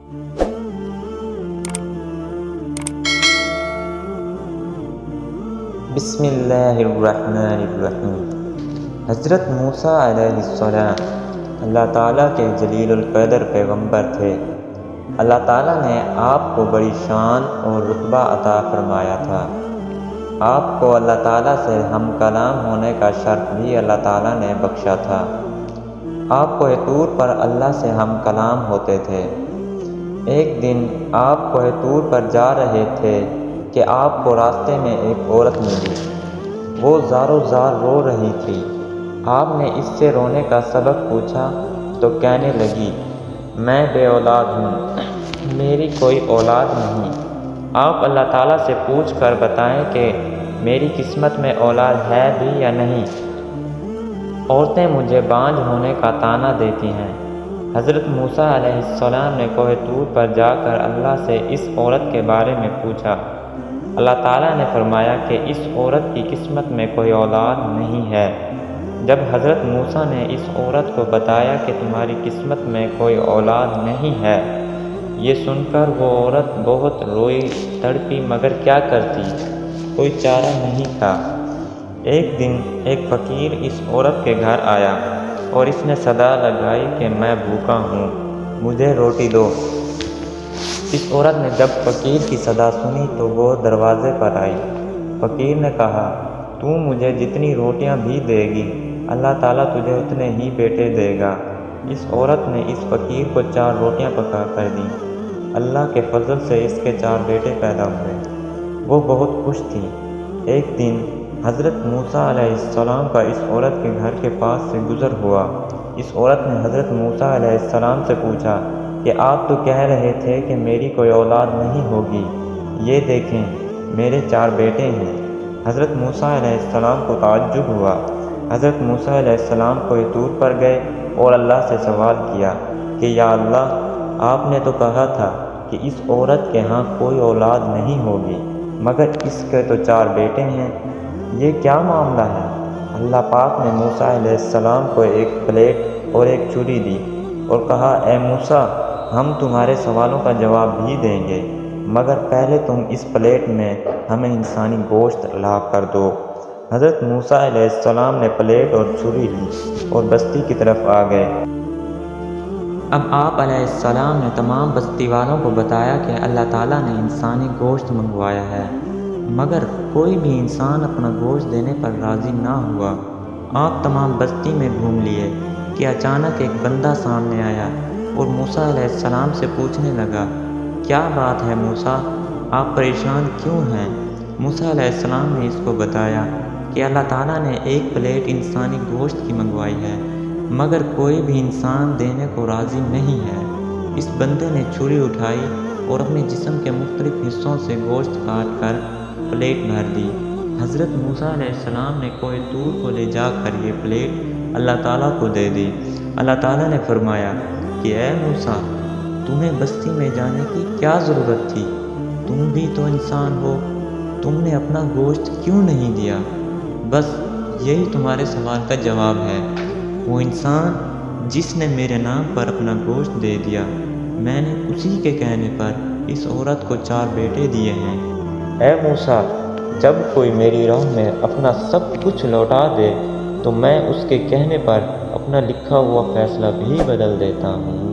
بسم اللہ الرحمن الرحیم۔ حضرت موسیٰ علیہ السلام اللہ تعالیٰ کے جلیل القدر پیغمبر تھے۔ اللہ تعالیٰ نے آپ کو بڑی شان اور رتبہ عطا فرمایا تھا۔ آپ کو اللہ تعالیٰ سے ہم کلام ہونے کا شرف بھی اللہ تعالیٰ نے بخشا تھا۔ آپ کوہ طور پر اللہ سے ہم کلام ہوتے تھے۔ ایک دن آپ کوہ طور پر جا رہے تھے کہ آپ کو راستے میں ایک عورت ملی۔ وہ زاروں زار رو رہی تھی۔ آپ نے اس سے رونے کا سبب پوچھا تو کہنے لگی، میں بے اولاد ہوں، میری کوئی اولاد نہیں۔ آپ اللہ تعالیٰ سے پوچھ کر بتائیں کہ میری قسمت میں اولاد ہے بھی یا نہیں۔ عورتیں مجھے بانجھ ہونے کا طعنہ دیتی ہیں۔ حضرت موسیٰ علیہ السلام نے کوہ طور پر جا کر اللہ سے اس عورت کے بارے میں پوچھا۔ اللہ تعالیٰ نے فرمایا کہ اس عورت کی قسمت میں کوئی اولاد نہیں ہے۔ جب حضرت موسیٰ نے اس عورت کو بتایا کہ تمہاری قسمت میں کوئی اولاد نہیں ہے، یہ سن کر وہ عورت بہت روئی تڑپی، مگر کیا کرتی، کوئی چارہ نہیں تھا۔ ایک دن ایک فقیر اس عورت کے گھر آیا اور اس نے صدا لگائی کہ میں بھوکا ہوں، مجھے روٹی دو۔ اس عورت نے جب فقیر کی صدا سنی تو وہ دروازے پر آئی۔ فقیر نے کہا، تو مجھے جتنی روٹیاں بھی دے گی، اللہ تعالیٰ تجھے اتنے ہی بیٹے دے گا۔ اس عورت نے اس فقیر کو 4 روٹیاں پکا کر دیں۔ اللہ کے فضل سے اس کے 4 بیٹے پیدا ہوئے۔ وہ بہت خوش تھی۔ ایک دن حضرت موسیٰ علیہ السلام کا اس عورت کے گھر کے پاس سے گزر ہوا۔ اس عورت نے حضرت موسیٰ علیہ السلام سے پوچھا کہ آپ تو کہہ رہے تھے کہ میری کوئی اولاد نہیں ہوگی، یہ دیکھیں میرے 4 بیٹے ہیں۔ حضرت موسیٰ علیہ السلام کو تعجب ہوا۔ حضرت موسیٰ علیہ السلام کوہ طور پر گئے اور اللہ سے سوال کیا کہ یا اللہ، آپ نے تو کہا تھا کہ اس عورت کے ہاں کوئی اولاد نہیں ہوگی، مگر اس کے تو 4 بیٹے ہیں، یہ کیا معاملہ ہے؟ اللہ پاک نے موسیٰ علیہ السلام کو ایک پلیٹ اور ایک چھری دی اور کہا، اے موسیٰ، ہم تمہارے سوالوں کا جواب بھی دیں گے، مگر پہلے تم اس پلیٹ میں ہمیں انسانی گوشت لا کر دو۔ حضرت موسیٰ علیہ السلام نے پلیٹ اور چھری لی اور بستی کی طرف آ گئے۔ اب آپ علیہ السلام نے تمام بستی والوں کو بتایا کہ اللہ تعالیٰ نے انسانی گوشت منگوایا ہے، مگر کوئی بھی انسان اپنا گوشت دینے پر راضی نہ ہوا۔ آپ تمام بستی میں گھوم لیے کہ اچانک ایک بندہ سامنے آیا اور موسیٰ علیہ السلام سے پوچھنے لگا، کیا بات ہے موسیٰ، آپ پریشان کیوں ہیں؟ موسیٰ علیہ السلام نے اس کو بتایا کہ اللہ تعالیٰ نے ایک پلیٹ انسانی گوشت کی منگوائی ہے، مگر کوئی بھی انسان دینے کو راضی نہیں ہے۔ اس بندے نے چھری اٹھائی اور اپنے جسم کے مختلف حصوں سے گوشت کاٹ کر پلیٹ بھر دی۔ حضرت موسیٰ علیہ السلام نے کوہ طور کو لے جا کر یہ پلیٹ اللہ تعالیٰ کو دے دی۔ اللہ تعالیٰ نے فرمایا کہ اے موسیٰ، تمہیں بستی میں جانے کی کیا ضرورت تھی؟ تم بھی تو انسان ہو، تم نے اپنا گوشت کیوں نہیں دیا؟ بس یہی تمہارے سوال کا جواب ہے۔ وہ انسان جس نے میرے نام پر اپنا گوشت دے دیا، میں نے اسی کے کہنے پر اس عورت کو 4 بیٹے دیے ہیں۔ اے موسیٰ، جب کوئی میری راہ میں اپنا سب کچھ لوٹا دے تو میں اس کے کہنے پر اپنا لکھا ہوا فیصلہ بھی بدل دیتا ہوں۔